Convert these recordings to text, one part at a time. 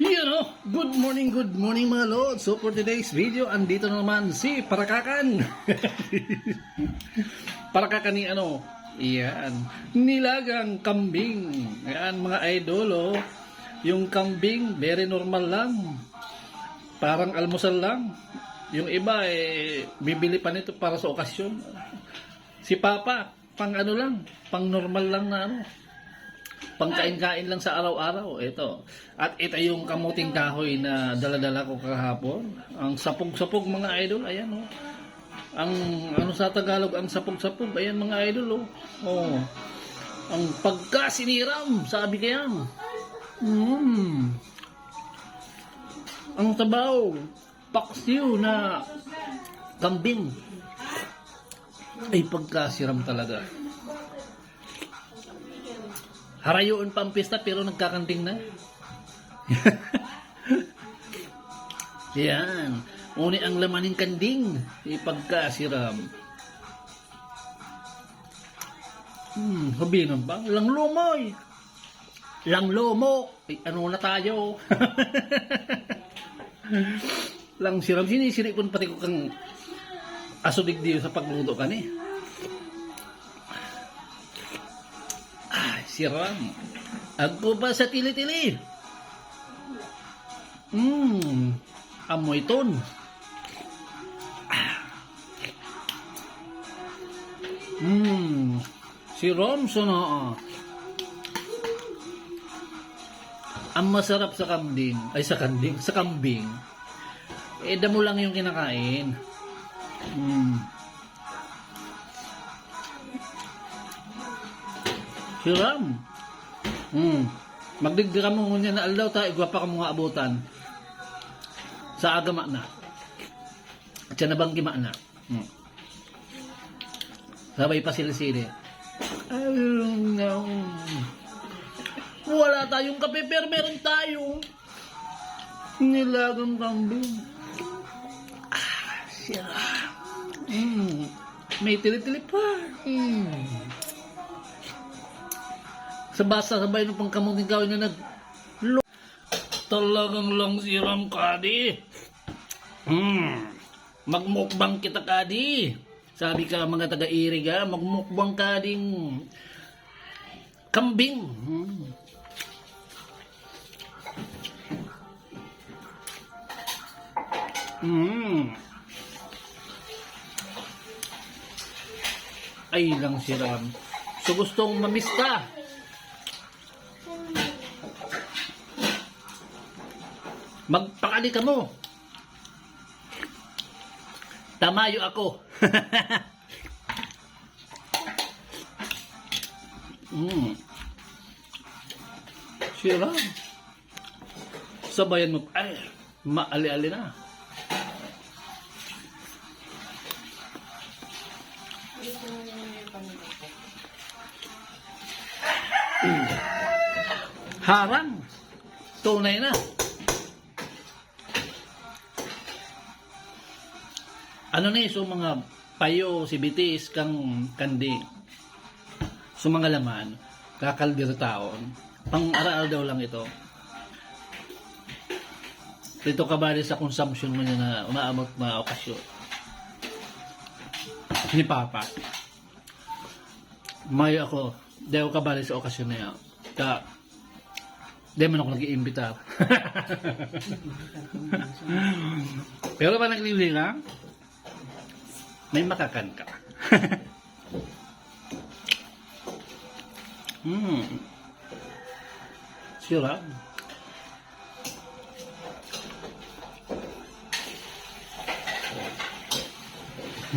Good morning mga lord. So for today's video, andito na naman si Parakakan. Parakakan ni ano? Iyan, nilagang kambing. Ayan mga idol, oh. Yung kambing, very normal lang. Parang almusal lang. Yung iba, bibili pa nito para sa okasyon. Si Papa, pang ano lang, pang normal lang na ano. Pangkain-kain lang sa araw-araw. Ito. At ito yung kamuting kahoy na dala-dala ko kahapon. Ang sapog-sapog mga idol. Ayan, oh. Ang ano sa Tagalog, ang sapog-sapog. Ayan mga idol, oh. Oh. Ang pagkasiniram, sabi kaya. Ang tabaw, paksiw na kambing. Ay pagkasiram talaga. Harayoon pa ang pista pero nagkakanting na. Yan. Uni ang laman ng kanding. Ipagkasiram. Sabihin ba? Lang lumoy. Lang lomo. Ay, ano na tayo? Lang siram. Sinisiripon pati ko kang asudig diyo sa pagluto ka ni. Siram. Agpo pa sa tili-tili. Amoy ton. Siram sana. Ang masarap sa kambing, ay sa kambing, sa kambing. Damo lang yung kinakain. Siram. Magdigdira mo ngunyan na aldaw ta, igwapa ka mga abutan. Sa agama na. At siya nabang gima na. Sabay pa sili-sili. Wala tayong kape, pero meron tayo. Nilagang kambing. Siram. May tili-tili pa. Sa basa, sabay ng pangkamuting kawin na talagang lang siram kadi. Magmukbang kita kadi. Sabi ka mga taga-iriga, magmukbang kading kambing. Ay lang siram. So gustong mamista. Magpakali ka mo. Tamayo ako. Sira. Sabayan mo. Ay, maali-ali na. Harang. Tunay na. Ano na so mga payo, sibitis, kang kandi. So mga laman, kakaldir taon. Pang-aral daw lang ito. Dito kabali sa consumption mo niya na umaamot mga okasyon. Ni Papa. May ako, di ako kabali sa okasyon na yan. Di man ako nag-iimbitar. Pero ba naglili ka? May makakan ka. Sira.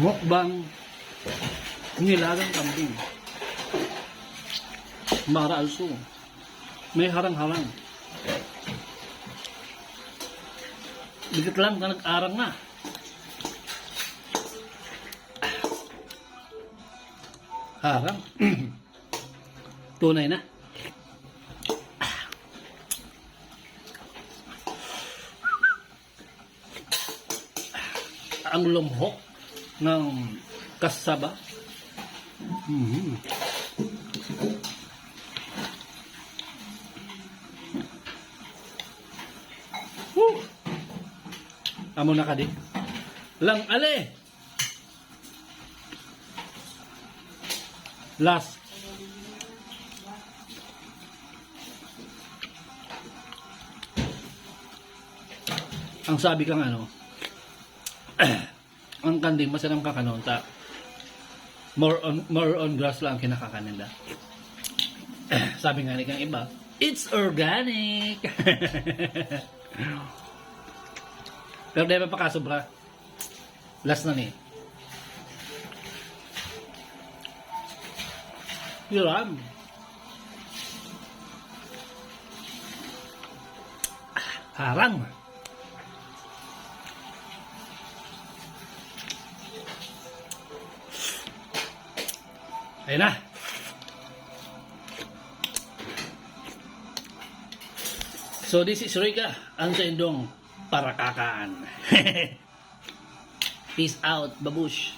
Mukbang nilagang kambing. Mara also. May harang-harang. Dikit lang ka nag-arang na. Harang. Tunay na. Ang lumhok ng kasaba. Woo! Amo na ka di. Lang ale. Last. Ang sabi kang ano, ang kanding masarang kakanonta. More on grass lang kinakakanila. Sabi nga ni kang iba, it's organic. Pero di ba pa kasobra? Last na ni. Yun. Harang. Ayun na. So this is Rika, ang sa indong parakakaan. Peace out, babush.